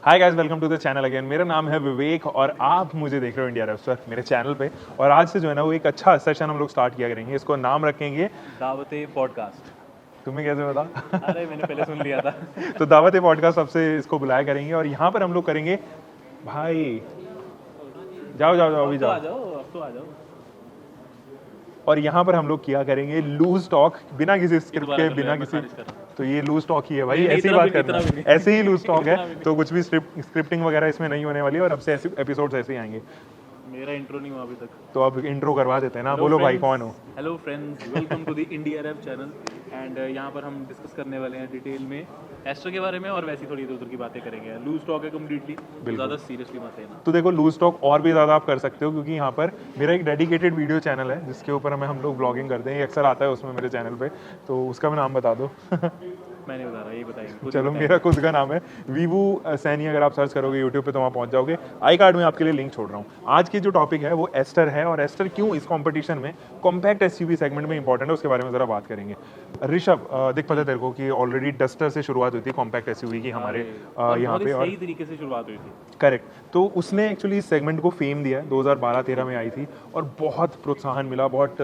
Hi guys, welcome to the channel again. मेरा नाम है विवेक और आप मुझे देख रहे हो इंडिया रेप्सर मेरे चैनल पे। और आज से जो है ना वो एक अच्छा सेशन हम लोग स्टार्ट किया करेंगे। इसको नाम रखेंगे दावते पॉडकास्ट। तुम्हें कैसे पता? अरे मैंने पहले सुन लिया था। तो दावत ए पॉडकास्ट सबसे इसको बुलाया करेंगे और यहाँ पर हम लोग करेंगे भाई जाओ जाओ जाओ अभी अब तो आ जाओ। जाओ, अब तो आ जाओ। और यहाँ पर हम लोग किया करेंगे लूज टॉक बिना किसी स्क्रिप्ट दोबारा के, कर बिना लो, मैं किसी। खारिज कर रहा हूँ। तो ये लूज टॉक ही है भाई, नहीं, नहीं, ऐसे ही इतना बात भी नहीं, करना इतना भी है, नहीं। ऐसे ही लूज टॉक इतना भी है। नहीं। तो कुछ भी स्क्रिप्टिंग वगैरह इसमें नहीं होने वाली है और अब से ऐसे एपिसोड्स ऐसे ही आएंगे। मेरा इंट्रो नहीं हुआ अभी तक। तो अब इंट्रो करवा देते हैं ना। बोलो भाई कौन हो? Hello friends, welcome to the India rap channel. And यहाँ पर हम डिस्कस करने वाले हैं डिटेल में एस्ट्रो के बारे में और वैसी थोड़ी इधर उधर की बातें करेंगे। लूज टॉक है कम्प्लीटली, ज़्यादा सीरियसली मत लेना। तो देखो लूज टॉक और भी ज़्यादा आप कर सकते हो क्योंकि यहाँ पर मेरा एक डेडिकेटेड वीडियो चैनल है जिसके ऊपर हम लोग ब्लॉगिंग करते हैं। ये अक्सर आता है उसमें मेरे चैनल पे, तो उसका भी नाम बता दो। मैं नहीं बता रहा, ये बताएंगे खुद ही चलो बताएंगे। मेरा खुद का नाम है वीवू सैनी। अगर आप सर्च करोगे यूट्यूब पे तो वहाँ पहुँच जाओगे। आई कार्ड में आपके लिए लिंक छोड़ रहा हूँ। आज की जो टॉपिक है वो एस्टर है और एस्टर क्यों इस कंपटीशन में कॉम्पैक्ट एसयूवी सेगमेंट में इंपॉर्टेंट है उसके बारे में जरा बात करेंगे। ऋषभ, देख पता तेरे को कि ऑलरेडी डस्टर से शुरुआत हुई थी कॉम्पैक्ट एसयूवी की हमारे और यहाँ बहुत ही पे। और सही तरीके से शुरुआत हुई थी। करेक्ट, तो उसने एक्चुअली इस सेगमेंट को फेम दिया 2012-13 में आई थी और बहुत प्रोत्साहन मिला, बहुत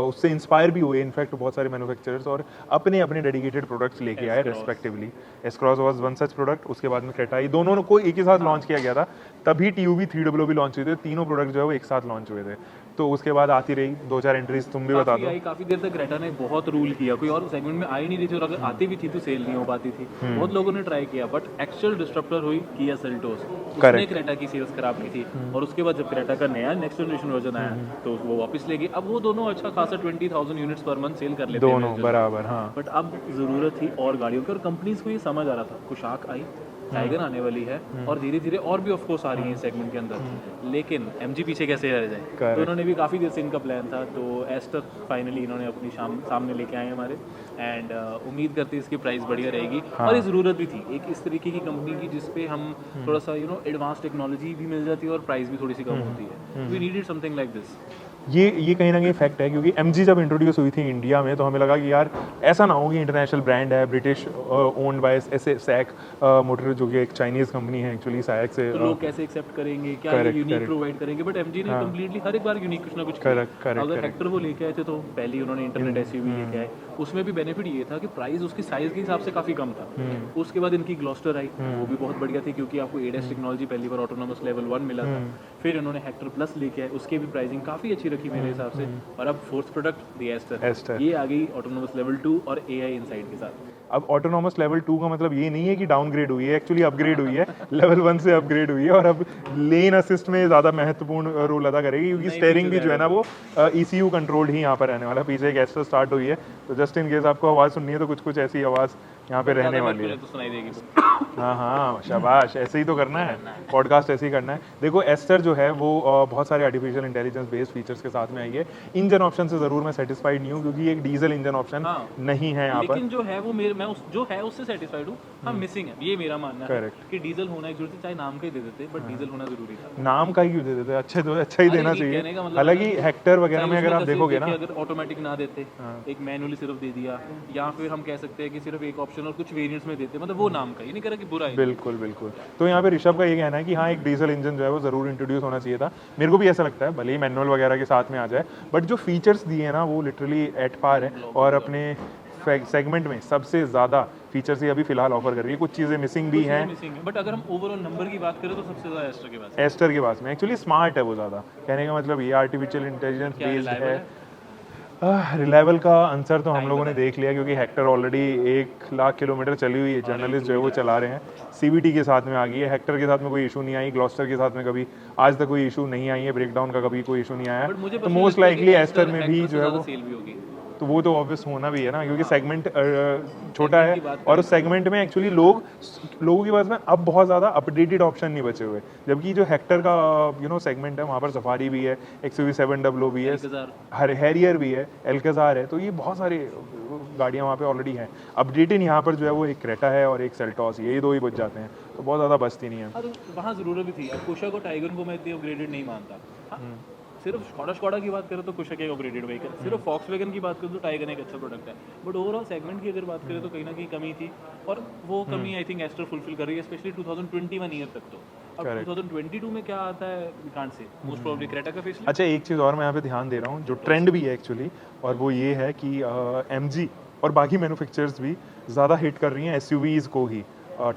उससे इंस्पायर भी हुए इनफैक्ट बहुत सारे मैन्युफैक्चरर्स और अपने अपने डेडिकेटेड प्रोडक्ट्स लेके आए respectively. S-cross was one such product, उसके बाद में क्रेटा, ये दोनों को एक ही साथ लॉन्च किया गया था। तभी टीयूवी 300 भी लॉन्च हुए थे। तीनों प्रोडक्ट जो है वो एक साथ लॉन्च हुए थे। तो उसके बाद आती रही 2-4 एंट्रीज। तुम भी बता दो। काफी देर तक क्रेटा ने बहुत रूल किया, कोई और सेगमेंट में आ ही नहीं रही थी और अगर आती भी थी तो सेल नहीं हो पाती थी। बहुत लोगों ने ट्राई किया बट एक्चुअल डिस्ट्रप्टर हुई किया सेल्टोस। उसने क्रेटा की सेल्स खराब की थी और उसके बाद जब क्रेटा का नया नेक्स्ट जनरेशन वर्जन आया तो वो वापस ले गई। अब वो दोनों अच्छा खासा 20,000 यूनिट्स पर मंथ सेल कर लेते हैं दोनों बराबर। हाँ, बट अब जरूरत थी और गाड़ियों की और कंपनीज को ये समझ आ रहा था। कुशाक आई, टाइगर आने वाली है और धीरे धीरे और भी ऑफ कोर्स आ रही है सेगमेंट के अंदर, लेकिन एमजी पीछे कैसे रह जाए। तो उन्होंने भी काफ़ी देर से इनका प्लान था। तो एस्टर फाइनली इन्होंने अपनी सामने लेके आए हमारे। एंड उम्मीद करते हैं इसकी प्राइस बढ़िया रहेगी। और ये ज़रूरत भी थी एक इस तरीके की कंपनी की जिसपे हम थोड़ा सा एडवांस टेक्नोलॉजी भी मिल जाती है और प्राइस भी थोड़ी सी कम होती है। We needed something like this. ये कहीं ना कहीं फैक्ट है क्योंकि एमजी जब इंट्रोड्यूस हुई थी इंडिया में तो हमें लगा कि यार ऐसा ना हो कि इंटरनेशनल ब्रांड है, British owned by SAIC motor जो कि एक चाइनीज कंपनी है एक्चुअली सैक से। तो लोग कैसे एक्सेप्ट करेंगे, क्या ये यूनिक प्रोवाइड करेंगे। बट एमजी ने कंप्लीटली हर एक बार यूनिक कुछ ना कुछ किया। अगर हेक्टर वो लेके आए थे तो पहले उन्होंने इंटरनेट एसयूवी लेके आए। उसमें भी बेनिफिट ये था कि प्राइस उसकी साइज के हिसाब से काफी कम था। उसके बाद इनकी ग्लॉस्टर आई, वो भी बहुत बढ़िया थी क्योंकि आपको एडस टेक्नोलॉजी पहली बार ऑटोनोमस लेवल 1 मिला था। फिर उन्होंने हेक्टर प्लस लेके आए, उसकी भी प्राइसिंग काफी अच्छी रखी मेरे हिसाब से। और अब फोर्थ प्रोडक्ट द एस्टर, ये आ गई ऑटोनोमस लेवल 2 और एआई इनसाइड के साथ। अब ऑटोनोमस लेवल 2 का मतलब ये नहीं है कि डाउनग्रेड हुई है, एक्चुअली अपग्रेड हुई है। लेवल 1 से अपग्रेड हुई है और अब लेन असिस्ट में ज़्यादा महत्वपूर्ण रोल अदा करेगी क्योंकि स्टेयरिंग भी जो है ना वो ECU कंट्रोल्ड ही यहाँ पर रहने वाला है। पीछे एक एस्टर स्टार्ट हुई है तो जस्ट इन केस आपको आवाज़ सुननी है तो कुछ कुछ ऐसी आवाज़ यहाँ पे रहने वाली है। तो सुनाई देगी। हाँ हाँ, शाबाश, ऐसे ही तो करना है, पॉडकास्ट ऐसे ही करना है। देखो एस्टर जो है वो बहुत सारे आर्टिफिशियल इंटेलिजेंस बेस्ड फीचर्स के साथ में आई है। इंजन ऑप्शन से ज़रूर मैं सेटिस्फाइड नहीं हूँ क्योंकि एक डीजल इंजन ऑप्शन नहीं है यहाँ पर। लेकिन जो है वो जो है उससे सेटिस्फाइड हूँ। हाँ, मिसिंग है, ये मेरा मानना है कि डीजल होना जरूरी था। चाहे नाम का ही दे देते बट डीजल होना जरूरी था। नाम का ही क्यों दे देते, अच्छे तो अच्छा ही देना चाहिए। मतलब हालांकि हेक्टर वगैरह में अगर आप देखोगे ना, अगर ऑटोमेटिक ना देते, एक मैनुअली सिर्फ दे दिया, या फिर हम कह सकते हैं कि सिर्फ एक ऑप्शन और कुछ वेरिएंट्स में देते, मतलब वो नाम का ये नहीं कह रहा कि बुरा है। बिल्कुल बिल्कुल। तो यहाँ पे ऋषभ का ये कहना है कि हाँ एक डीजल इंजन जो है वो ज़रूर इंट्रोड्यूस होना चाहिए था। मेरे को भी ऐसा लगता है, भले ही मैनुअल वगैरह के साथ में आ जाए बट जो फीचर्स दिए हैं ना वो लिटरली एट पार है और अपने सेगमेंट में सबसे ज़्यादा फीचर्स ही अभी फिलहाल ऑफर कर रही है। कुछ चीज़ें मिसिंग भी हैं बट अगर हम ओवरऑल नंबर की बात करें तो सबसे ज़्यादा एस्टर के पास में एक्चुअली स्मार्ट है वो ज़्यादा। कहने का मतलब ये आर्टिफिशियल इंटेलिजेंस बेस्ड है। रिलायबल का आंसर तो हम लोगों ने देख लिया क्योंकि हेक्टर ऑलरेडी 1,00,000 किलोमीटर चली हुई है। जर्नलिस्ट जो है वो चला रहे हैं, CVT के साथ में आ गई है। हेक्टर के साथ में कोई इशू नहीं आई, ग्लॉस्टर के साथ में कभी आज तक कोई इशू नहीं आई है, ब्रेकडाउन का कभी कोई इशू नहीं आया। तो मोस्ट लाइकली एस्टर में भी जो है वो तो वो तो ऑब्वियस होना भी है ना क्योंकि सेगमेंट छोटा है और उस सेगमेंट में एक्चुअली लोगों के पास में अब बहुत ज़्यादा अपडेटेड ऑप्शन नहीं बचे हुए। जबकि जो हेक्टर का सेगमेंट है वहाँ पर सफारी भी है, XUV700 भी है, हैरियर भी है, एल्काजार है। तो ये बहुत सारी गाड़ियाँ वहाँ पे ऑलरेडी हैं। अपडेटेड यहाँ पर जो है वो एक क्रेटा है और एक सेल्टॉस, यही दो ही बच जाते हैं तो बहुत ज़्यादा बचती नहीं है। वहाँ ज़रूरत भी थी। अब कोशा को टाइगर को मैं इतनी अपग्रेडेड नहीं मानता। सिर्फ स्कॉडा की बात करें तो कुशक एक अपग्रेडेड व्हीकल, सिर्फ फॉक्सवैगन की बात करें तो टाइगन एक अच्छा प्रोडक्ट है, बट ओवरऑल सेगमेंट की अगर बात करें तो कहीं ना कहीं कमी थी, और वो कमी आई थिंक एस्टर फुलफिल कर रही है, स्पेशली 2021 ईयर तक। तो अब 2022 में क्या आता है we can't say, most probably Creta का फेसलिफ्ट। अच्छा, एक चीज़ और मैं यहाँ पे ध्यान दे रहा हूँ जो ट्रेंड भी है एक्चुअली, और वो ये है कि MG और बाकी मैन्युफैक्चरर्स भी ज़्यादा हिट कर रही हैं SUVs को ही।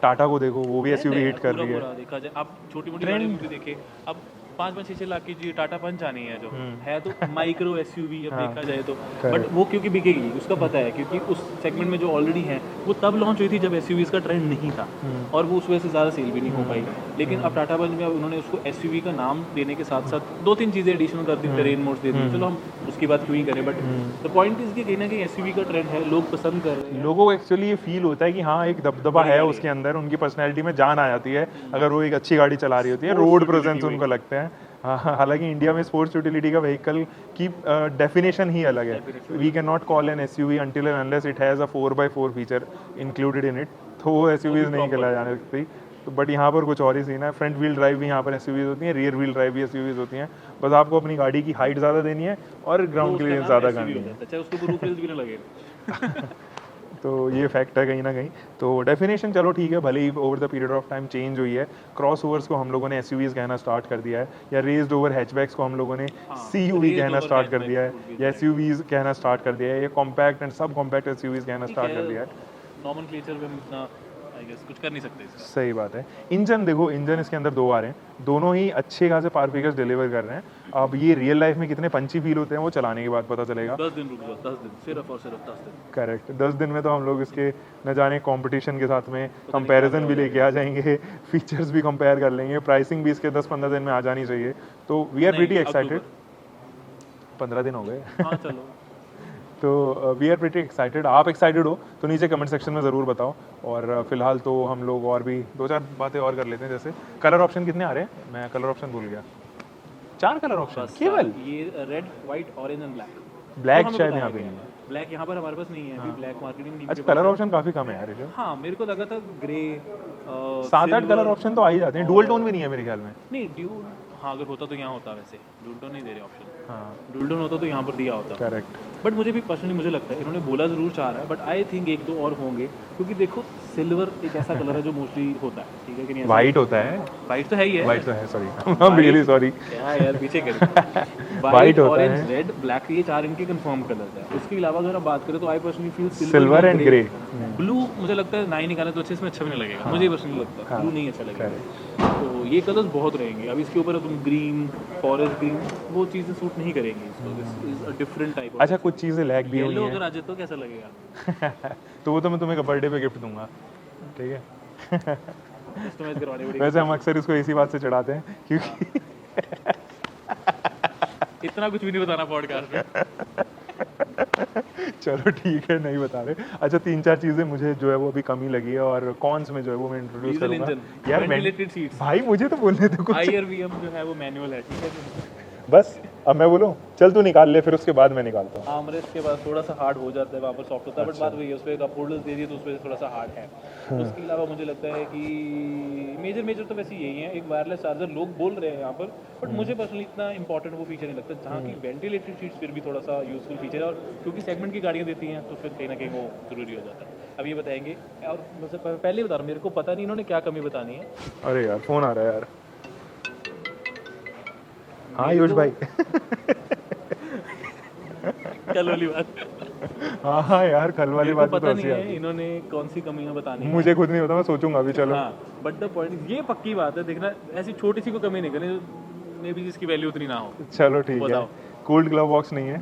टाटा को देखो, वो भी SUV हिट कर रही है। देखा जाए आप छोटी मोटी गाड़ियों में भी देखे, अब 5-6 लाख की जो टाटा पंच आनी है जो है तो माइक्रो SUV अब देखा जाए तो, बट वो क्योंकि बिकेगी उसका पता है, क्योंकि उस सेगमेंट में जो ऑलरेडी है वो तब लॉन्च हुई थी जब SUVs का ट्रेंड नहीं था, और वो उस वजह से ज़्यादा सेल भी नहीं हो पाई। लेकिन अब टाटा पंच में अब उन्होंने उसको SUV का नाम देने के साथ साथ 2-3 चीज़ें एडिशनल कर दी, टेरेन मोड्स दे दी, चलो हम उसकी बात क्यों ही करें, बट द पॉइंट इज कि कहीं ना कहीं SUV का ट्रेंड है, लोग पसंद कर रहे हैं। लोगों को एक्चुअली ये फील होता है कि हाँ एक दबदबा है उसके अंदर, उनकी पर्सनैलिटी में जान आ जाती है अगर वो एक अच्छी गाड़ी चला रही होती है, रोड प्रेजेंस उनको लगते हैं। हाँ, हालांकि इंडिया में स्पोर्ट्स यूटिलिटी का व्हीकल की डेफिनेशन ही अलग है। We can not call an SUV until and unless it has a 4x4 feature included in it, तो वो SUVs नहीं कहला जाने सकती। तो बट यहाँ पर कुछ और ही सीन है, फ्रंट व्हील ड्राइव भी यहाँ पर SUVs होती हैं, रियर व्हील ड्राइव भी SUVs होती हैं, बस आपको अपनी गाड़ी की हाइट ज़्यादा देनी है और ग्राउंड क्लियरेंस ज़्यादा करनी है, चाहे उसको रूफ रेल्स भी ना लगे। तो ये फैक्ट है कहीं ना कहीं। तो डेफिनेशन चलो ठीक है, भले ही over the period of time change हुई है, क्रॉस ओवर्स को हम लोगों ने SUVs कहना स्टार्ट कर दिया है, या रेज्ड ओवर हैचबैक्स को हम लोगों ने CUV कहना स्टार्ट कर दिया है, या SUVs कहना स्टार्ट कर दिया है, या compact and sub compact SUVs कहना स्टार्ट कर दिया है। नॉमेनक्लेचर में हम इतना आई गेस कुछ कर नहीं सकते इसका। सही बात है। इंजन देखो, इंजन इसके अंदर 2 आ रहे हैं, दोनों ही अच्छे खासे पावर फिगर्स डिलीवर कर रहे हैं। अब ये रियल लाइफ में कितने पंची फील होते हैं वो चलाने के बाद पता चलेगा। 10 दिन रुक जाओ, 10 दिन सिर्फ और सिर्फ 10 दिन। करेक्ट, 10 दिन में तो हम लोग इसके न जाने कंपटीशन के साथ में कंपैरिजन भी लेके आ जाएंगे, फीचर्स भी कंपेयर कर लेंगे, प्राइसिंग भी इसके 10-15 दिन में आ जानी चाहिए। तो वी आर प्रीटी एक्साइटेड। 15 दिन हो गए। हाँ चलो। तो वी आर प्रीटी एक्साइटेड। आप एक्साइटेड हो तो नीचे कमेंट सेक्शन में ज़रूर बताओ। और फिलहाल तो हम लोग और भी 2-4 बातें और कर लेते हैं, जैसे कलर ऑप्शन कितने आ रहे हैं, मैं कलर ऑप्शन भूल गया। 4 कलर ऑप्शन केवल, ये red, white, orange and black. Black शायद यहाँ पे नहीं है। ब्लैक यहाँ पर हमारे पास नहीं है अभी, ब्लैक मार्केटिंग नहीं। अच्छा, कलर ऑप्शन काफ़ी कम है यार इधर। हाँ मेरे को लगा था ग्रे, 7-8 कलर ऑप्शन तो आ ही जाते हैं। डुअल टोन भी नहीं है मेरे ख्याल में। नहीं ड्यूल, हाँ अगर होता तो यहाँ होता, वैसे डुअल टोन नहीं दे रहे ऑप्शन। हाँ डुअल टोन होता तो यहाँ पर दिया होता। करेक्ट। बट मुझे भी पर्सनली मुझे लगता है इन्होंने बोला ज़रूर चाह रहा है, बट आई थिंक 1-2 और होंगे, क्योंकि देखो सिल्वर एक ऐसा कलर है जो मोस्टली होता है, ठीक है कि नहीं? वाइट होता है, वाइट तो है ही है, वाइट तो है, sorry I am really sorry. क्या यार पीछे कर White होता ऑरेंज, है। रेड, ब्लैक, ये 4 इनके कंफर्म कलर्स है। उसके अलावा अगर आप बात करें तो I personally feel silver and grey. Blue मुझे लगता है ना ही निकाले तो अच्छे, इसमें अच्छा भी नहीं लगेगा, मुझे पर्सनली लगता है ब्लू नहीं अच्छा लगेगा। तो ये कलर्स बहुत रहेंगे। अब इसके ऊपर तुम ग्रीन, फॉरेस्ट ग्रीन, वो चीज़ें सूट नहीं करेंगी इसको, this is a different type of. अच्छा, कुछ चीज़ें लैग भी हुई येलो हैं। अगर आ जाए तो कैसा लगेगा? तो वो तो मैं तुम्हें बर्थडे पे गिफ्ट दूंगा, ठीक है। कस्टमाइज करवाने पड़ेगी। वैसे हम अक्सर इसको इसी बात से चढ़ाते हैं क्योंकि इतना कुछ भी नहीं बताना पॉडकास्ट में। चलो ठीक है, नहीं बता रहे। अच्छा, 3-4 चीज़ें मुझे जो है वो अभी कमी लगी है, और कॉन्स में जो है वो मैं इंट्रोड्यूस डीजल करूंगा। इंजन, यार वेंटिलेटेड सीट्स, भाई मुझे तो बोलने दो कुछ। IRVM जो है वो मैनुअल है, ठीक है। बस अब मैं बोलूँ, चल तू निकाल ले, फिर उसके बाद मैं निकालता हूँ। आर्मरेस्ट के बाद थोड़ा सा हार्ड हो जाता है, वहाँ पर सॉफ्ट होता है, बट बात वही है, उस पर कप होल्डर्स दे दिए तो उस पर थोड़ा सा हार्ड है। उसके अलावा मुझे लगता है कि मेजर तो वैसे यही है, एक वायरलेस चार्जर लोग बोल रहे हैं यहाँ पर, बट मुझे पर्सनली इतना इंपॉर्टेंट वो फीचर नहीं लगता, जहाँ की वेंटिलेटेड सीट्स फिर भी थोड़ा सा यूजफुल फीचर है, और क्योंकि सेगमेंट की गाड़ियाँ देती हैं तो फिर कहीं ना कहीं वो जरूरी हो जाता है। अब ये बताएंगे, और मुझसे पहले बता रहा हूँ, मेरे को पता नहीं इन्होंने क्या कमी बतानी है। अरे यार फ़ोन आ रहा है यार। हाँ आयुष भाई। कल वाली बात। हाँ यार, कल वाली बात पता तो नहीं हंसी आ है गई। इन्होंने कौन सी कमियां बतानी है। मुझे खुद नहीं होता, मैं सोचूंगा अभी। चलो हाँ, बट द पॉइंट ये पक्की बात है, देखना ऐसी छोटी सी को कमी नहीं करनी मे भी जिसकी वैल्यू उतनी ना हो। चलो ठीक है। बताओ। कूल्ड ग्लव बॉक्स नहीं है,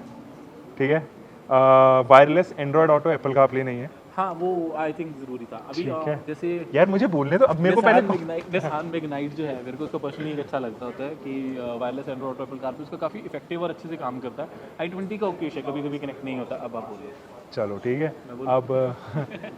ठीक है। Wireless Android auto Apple CarPlay नहीं है। हाँ वो आई थिंक जरूरी था अभी। ठीक है। जैसे यार मुझे बोलने तो, अब मेरे को पहले निसान मैग्नाइट जो है, मेरे को उसका पर्सनली एक अच्छा लगता होता है कि wireless Android auto Apple CarPlay उसका काफ़ी इफेक्टिव और अच्छे से काम करता है। i20 का ओके है, कभी कभी कनेक्ट नहीं होता। अब आप बोलिए। चलो ठीक है। अब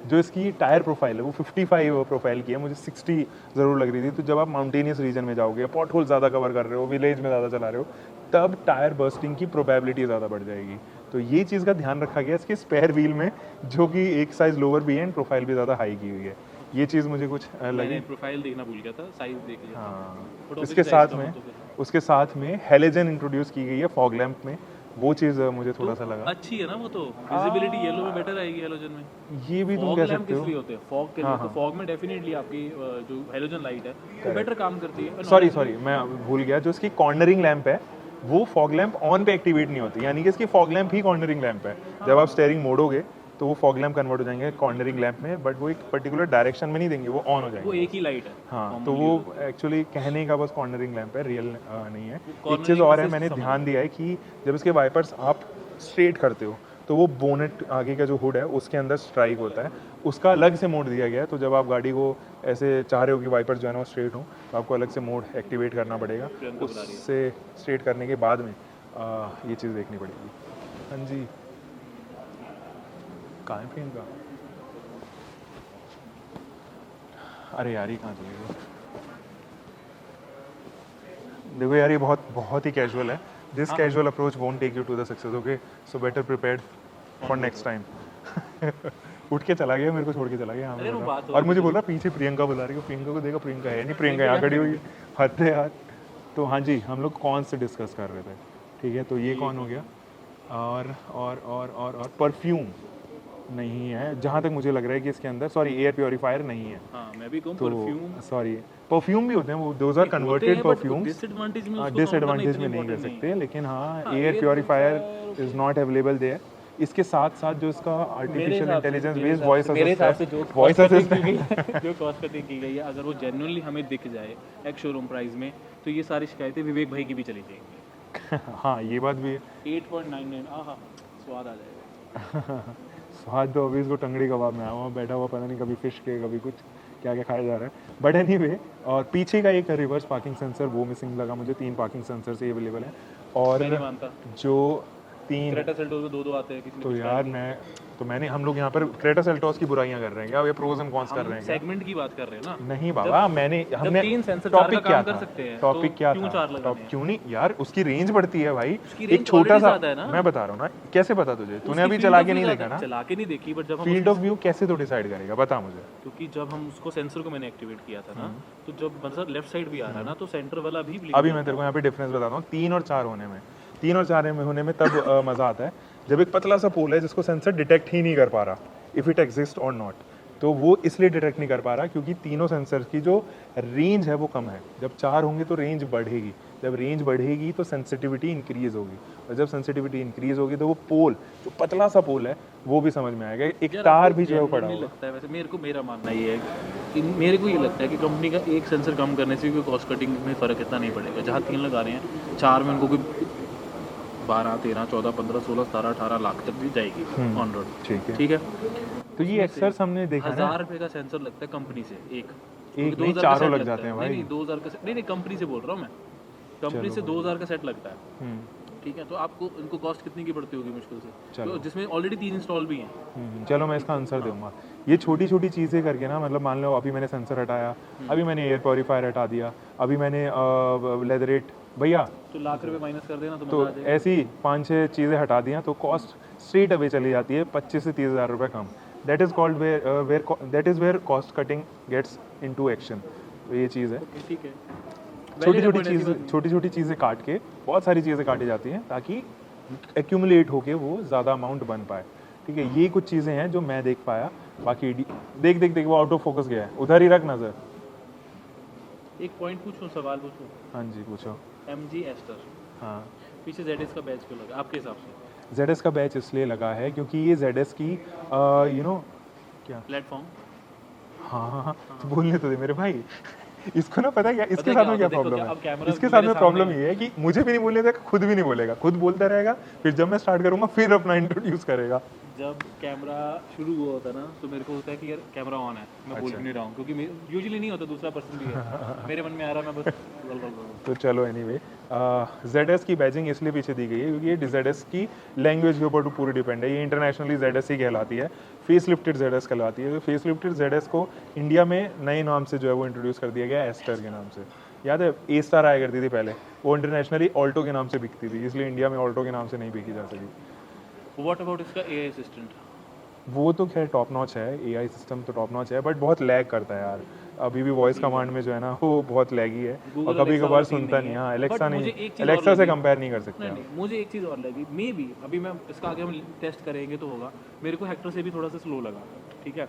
जो इसकी टायर प्रोफाइल है वो 55 प्रोफाइल की है, मुझे 60 ज़रूर लग रही थी। तो जब आप माउंटेनियस रीजन में जाओगे, पॉट होल ज़्यादा कवर कर रहे हो, विलेज में ज़्यादा चला रहे हो, तब टायर बर्स्टिंग की प्रोबेबिलिटी ज़्यादा बढ़ जाएगी। तो ये चीज़ का ध्यान रखा गया इसके स्पेयर व्हील में, जो कि एक साइज़ लोअर भी है एंड प्रोफाइल भी ज़्यादा हाई की हुई है। ये चीज़ मुझे कुछ लगी। मैंने प्रोफाइल देखना भूल गया था, साइज देख लिया था। हाँ, But उसके obviously साथ size में कम तो फिर- उसके साथ में हेलोजन इंट्रोड्यूस की गई है फॉग लैंप में, वो चीज़ मुझे थोड़ा सा लगा। अच्छी है ना वो तो, विजिबिलिटी येलो में बेटर आएगी हेलोजन में। ये भी तुम फॉग कह लैम्प सकते किस हो। लिए होते हैं? फॉग के लिए। तो फॉग में डेफिनेटली आपकी जो हेलोजन लाइट है वो बेटर काम करती है। सॉरी मैं भूल गया, जो इसकी कॉर्नरिंग लैंप है वो फॉग लैंप ऑन पे एक्टिवेट नहीं होती, यानी कि इसकी फॉग लैंप ही कॉर्नरिंग लैंप है। जब आप स्टेयरिंग मोड़ोगे तो वो फॉग लैंप कन्वर्ट हो जाएंगे कॉर्नरिंग लैंप में, बट वो एक पर्टिकुलर डायरेक्शन में नहीं देंगे, वो ऑन हो वो जाएंगे। एक ही लाइट है। हाँ, तो वो एक्चुअली कहने का बस कॉर्नरिंग लैंप है, रियल नहीं है। एक cornering चीज़ और है, से मैंने समझ ध्यान दिया है कि जब इसके वाइपर्स आप स्ट्रेट करते हो तो वो बोनेट आगे का जो हुड है उसके अंदर स्ट्राइक होता है, उसका अलग से मोड दिया गया है। तो जब आप गाड़ी को ऐसे चाह रहे हो कि वाइपर्स जो है ना वो स्ट्रेट हो, तो आपको अलग से मोड एक्टिवेट करना पड़ेगा। उससे स्ट्रेट करने के बाद में ये चीज़ देखनी पड़ेगी। हाँ जी, कहाँ है प्रियंका? अरे यार, ये कहाँ चले गए? देखो यार, ये बहुत ही कैजुअल है। This casual approach won't take you to the success, okay? So better prepared for next time. उठ के चला गया, मेरे को छोड़ के चला गया। अरे वो बात हो और मुझे बोल रहा पीछे प्रियंका बुला रही है, प्रियंका को देखा, प्रियंका है नहीं, प्रियंका यहाँ खड़ी हुई है, हद है यार। तो हाँ जी, हम लोग कौन से डिस्कस कर रहे थे, ठीक है? तो ये कौन हो गया? और परफ्यूम नहीं है, जहाँ तक मुझे लग रहा है कि इसके अंदर, सॉरी, एयर प्योरीफायर नहीं है। हाँ, मैं भी कहूँ तो परफ्यूम सॉरी, परफ्यूम भी होते हैं वो, those are converted perfumes. Disadvantage में उसको डिसएडवांटेज में नहीं कर सकते, लेकिन हाँ, air purifier is not available there. इसके साथ साथ जो इसका आर्टिफिशियल इंटेलिजेंस बेस्ड वॉइस मेरे हिसाब से जो वॉइस असिस्टेंट जो कॉस्ट कटिंग की गई है, अगर वो जेन्युइनली हमें दिख जाए एक शोरूम प्राइस में, तो ये सारी शिकायतें विवेक भाई की भी चली जाएंगी। हाँ, ये बात भी है। 8.99, आहा, स्वाद आ जाएगा। स्वाद तो अभी इसको टंगड़ी कबाब में आया हुआ बैठा हुआ, पता नहीं कभी फिश के कभी कुछ क्या क्या खाया जा रहा है, बट एनीवे। और पीछे का एक रिवर्स पार्किंग सेंसर वो मिसिंग लगा मुझे। 3 पार्किंग सेंसर से अवेलेबल है, और मैं नहीं मानता। जो 3 क्रेटा सेल्टोस में 2 आते हैं किसी तो यार मैंने हम लोग यहाँ पर क्रेटा सेल्टोस की बुराइयां कर रहे हैं क्या? ये प्रोज एंड कॉन्स कर रहे हैं क्या? सेगमेंट की बात कर रहे हैं ना। नहीं बाबा, हमने 3 सेंसर 4 का टॉपिक क्या काम कर था? सकते हैं, टॉपिक तो क्या क्यों था? 4 लगाने हैं? क्यों नहीं यार, उसकी रेंज बढ़ती है भाई। range एक छोटा already सा, ज़्यादा है ना। मैं बता रहा हूँ ना, कैसे पता तुझे? तूने उसकी अभी field चला of के view नहीं ज़्यादा देखा ना? चला के नहीं देखी, बट जब हम फील्ड ऑफ व्यू कैसे तो डिसाइड करेगा, बता मुझे। क्योंकि जब हम उसको सेंसर को मैंने एक्टिवेट किया था ना, तो जब मतलब लेफ्ट साइड भी आ रहा है ना, तो सेंटर वाला भी blink अभी मैं तेरे को यहाँ पे डिफरेंस बताता हूँ 3 और 4 होने में। 3 और 4 में होने में तब मज़ा आता है जब एक पतला सा पोल है जिसको सेंसर डिटेक्ट ही नहीं कर पा रहा, इफ़ इट एग्जिस्ट और नॉट। तो वो इसलिए डिटेक्ट नहीं कर पा रहा क्योंकि तीनों सेंसर की जो रेंज है वो कम है। जब 4 होंगे तो रेंज बढ़ेगी, जब रेंज बढ़ेगी तो सेंसिटिविटी इंक्रीज होगी, और जब सेंसिटिविटी इंक्रीज होगी तो वो पोल, जो पतला सा पोल है, वो भी समझ में आएगा। एक तार भी जो है वो पड़ा नहीं होगा। लगता है वैसे। मेरा मानना ये है कि मेरे को ये लगता है कि कंपनी का एक सेंसर कम करने से कोई कॉस्ट कटिंग में फ़र्क इतना नहीं पड़ेगा। जहाँ 3 लगा रहे हैं, 4 में उनको कोई 12, 13, 14, 15, 16, 17, 18 लाख तक भी जाएगी ऑन रोड। ठीक है, तो ये अक्सर हमने देखा ना, 1000 रुपये का सेंसर लगता है कंपनी से एक नहीं, 2000 का चारों सेट लग लगता जाते हैं है। भाई। नहीं 2000 का सेट नहीं, कंपनी से बोल रहा हूँ मैं। कंपनी से 2000 का सेट लगता है, ठीक है? तो आपको इनको कॉस्ट कितनी की पड़ती होगी मुश्किल से, तो जिसमें ऑलरेडी 3 इंस्टॉल भी हैं। चलो मैं इसका आंसर दूंगा। ये छोटी छोटी चीज़ें करके ना, मतलब मान लो अभी मैंने सेंसर हटाया, अभी मैंने एयर प्योरीफायर हटा दिया, अभी मैंने लेदरेट, भैया तो लाख रुपए माइनस कर देना तो तो मजा आ जाएगा। ऐसी 5-6 चीज़ें हटा दिया तो कॉस्ट स्ट्रेट अवे चली जाती है 25 से 30 हज़ार रुपये कम। That is called where cost cutting gets into action. तो ये चीज़ है, ओके, ठीक है। छोटी छोटी चीज़ें काट के बहुत सारी चीज़ें काटी जाती हैं ताकि एक्यूमुलेट होके वो ज़्यादा अमाउंट बन पाए, ठीक है? ये कुछ चीज़ें हैं जो मैं देख पाया। बाकी देख वो आउट ऑफ फोकस गया है, उधर ही रख नज़र। एक पॉइंट पूछूं, सवाल पूछूं? हाँ जी, पूछो। MG एस्टर, हाँ, पीछे ZS का बैच क्यों लगा आपके हिसाब से? ZS का बैच इसलिए लगा है क्योंकि ये ZS की क्या, प्लेटफॉर्म। हाँ, तो बोलने तो दे मेरे भाई। इसको ना पता है क्या, इसके पता साथ में क्या क्या होता है, प्रॉब्लम देखो, अब कैमरा है, इसके साथ मेरे में सामने प्रॉब्लम ये है कि मुझे भी नहीं बोलने देगा, खुद भी नहीं बोलेगा, खुद बोलता रहेगा, फिर जब मैं स्टार्ट करूंगा फिर अपना इंट्रोड्यूस करेगा। जब कैमरा शुरू हुआ होता है ना, तो मेरे को होता है कि यार कैमरा ऑन है, मैं बोल भी नहीं रहा हूँ, क्योंकि यूजुअली नहीं होता, दूसरा पर्सन भी है, मेरे मन में आ रहा, मैं बस तो चलो एनीवे, ZS की बैजिंग इसलिए पीछे दी गई है क्योंकि ये ZS की लैंग्वेज के ऊपर तो पूरी डिपेंड है। ये इंटरनेशनली ZS ही कहलाती है, फेस लिफ्टेड ZS कहलाती है। तो फेस लिफ्टेड ZS को इंडिया में नए नाम से जो है वो इंट्रोड्यूस कर दिया गया, एस्टर के नाम से। याद है A स्टार आया करती थी पहले, वो इंटरनेशनली ऑल्टो के नाम से बिकती थी, इसलिए इंडिया में ऑल्टो के नाम से नहीं बिकी जा सकी। व्हाट अबाउट इसका AI असिस्टेंट? वो तो खैर टॉप नॉच है, एआई सिस्टम तो टॉप नॉच है, बट बहुत लैग करता है यार। अभी भी वॉइस कमांड में जो है ना वो बहुत लैगी है, और Google कभी Alexa कभार वाला सीन सुनता नहीं नहीं। है। हाँ, But एलेक्सा मुझे नहीं, एक चीज़ और एलेक्सा से लगी। कंपेयर नहीं कर सकते नहीं आप। नहीं, मुझे एक चीज़ और लगी, मे बी अभी मैं इसका आगे हम टेस्ट करेंगे तो होगा, मेरे को हेक्टर से भी थोड़ा सा स्लो लगा, ठीक है,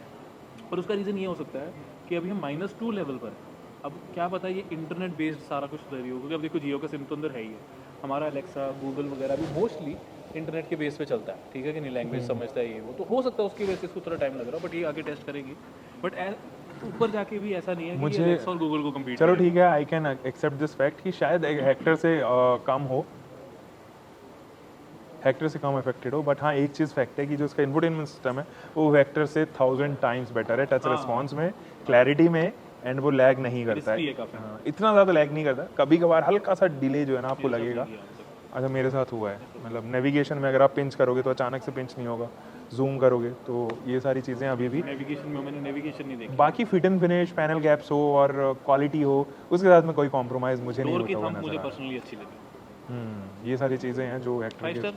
पर उसका रीज़न ये हो सकता है कि अभी हम -2 लेवल पर हैं। अब क्या पता ये इंटरनेट बेस्ड सारा कुछ रही हो, क्योंकि अब देखो जियो का सिम तो अंदर है ही है, हमारा एलेक्सा गूगल वगैरह भी मोस्टली इंटरनेट के बेस पे चलता है, ठीक है कि नहीं, लैंग्वेज समझता है ये वो, तो हो सकता है उसकी वजह से इसको थोड़ा टाइम लग रहा हो, बट ये आगे टेस्ट करेगी। बट ऊपर जाके भी ऐसा नहीं है कि मुझे- एलेक्सा और गूगल को कम्पीट चलो ठीक है, I can accept this fact कि शायद हेक्टर से कम हो, हेक्टर से कम अफेक्टेड हो, बट हाँ एक चीज़ फैक्ट है कि जो उसका इन्फोटेनमेंट सिस्टम है वो वेक्टर से 1000 टाइम्स बेटर है, टच रिस्पॉन्स में, क्लैरिटी में, एंड वो लैग नहीं करता Crispy है। है काफी। हाँ, इतना ज़्यादा लैग नहीं करता, कभी कभार हल्का सा डिले जो है ना आपको लगेगा। अच्छा, मेरे साथ हुआ है, मतलब नेविगेशन में अगर आप पिंच करोगे तो अचानक से पिंच नहीं होगा, जूम करोगे तो ये सारी चीज़ें अभी भी। नेविगेशन में मैंने नेविगेशन नहीं देखी। बाकी fit and finish, panel gaps हो और क्वालिटी हो, उसके साथ में कोई कॉम्प्रोमाइज़ मुझे नहीं डोर की होता हुआ थंब नजर मुझे आ रहा। पर्सनली अच्छी लगी। ये सारी चीज़ें हैं जो 5 हेक्टर स्टार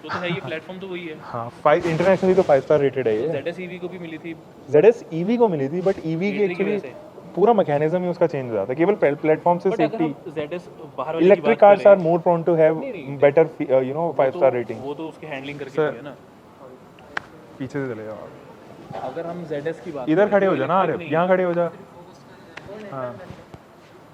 तो है, ये प्लेटफॉर्म तो वही है। हाँ, 5 इंटरनेशनली तो 5 स्टार रेटेड है ये। ZS EV को भी मिली थी। ZS EV को मिली थी, बट EV की बैटरी की वजह एक्चुअली से। पूरा मैकेनिज्म ही उसका चेंज हो जाता है, केवल प्लेटफॉर्म से बट अगर सेफ्टी। हम ZS बाहर वाली की इलेक्ट्रिक बात कार्स आर करें, मोर प्रोन टू हैव नहीं, बेटर 5 स्टार रेटिंग। वो तो उसकी हैंडलिंग करके Sir, की है ना। पीछे से चले जाओ आप। अगर हम ZS की बात इधर करें, खड़े जो हो जा ना, electric अरे नहीं यहाँ खड़े हो जा। हाँ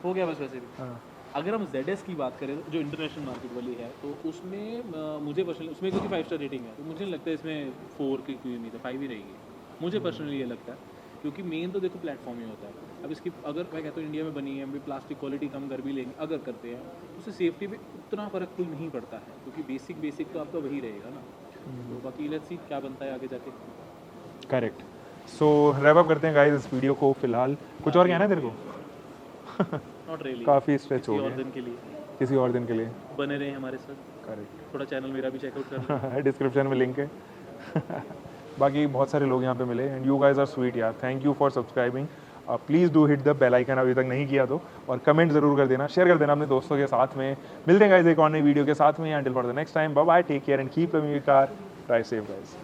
हो गया बस वैसे भी। हाँ। अगर हम ZS की बात करें जो इंटरनेशनल मार्केट वाली है, तो उसमें मुझे पर्सनली, उसमें क्योंकि 5 स्टार रेटिंग है तो मुझे नहीं लगता है इसमें 4 की कोई उम्मीद है, 5 ही रहेगी। मुझे पर्सनली ये लगता है, क्योंकि मेन तो देखो प्लेटफॉर्म ही होता है। अब इसकी अगर मैं कहता हूँ इंडिया में बनी है, हम भी प्लास्टिक क्वालिटी कम कर भी लेंगे, अगर करते हैं तो उससे सेफ्टी पे उतना फ़र्क कोई नहीं पड़ता है, क्योंकि बेसिक तो आपका वही रहेगा ना। तो बाकी लेट्स सी क्या बनता है आगे जाके। करेक्ट। सो रैप अप करते हैं गाइस इस वीडियो को फिलहाल। कुछ और कहना है तेरे को? नॉट रियली, काफ़ी स्ट्रेच हो किसी और गया, दिन के लिए किसी और दिन के लिए। बने रहे हमारे साथ। करेक्ट। थोड़ा चैनल मेरा भी चेकआउट कर डिस्क्रिप्शन में लिंक है। बाकी बहुत सारे लोग यहाँ पे मिले, and you guys are sweet यार, thank you for subscribing. Please do hit the bell icon अभी तक नहीं किया तो, और कमेंट ज़रूर कर देना, शेयर कर देना अपने दोस्तों के साथ में। मिलते हैं गाइस एक और नई वीडियो के साथ में। Until for the next time, bye bye, take care and keep loving your car, drive safe guys.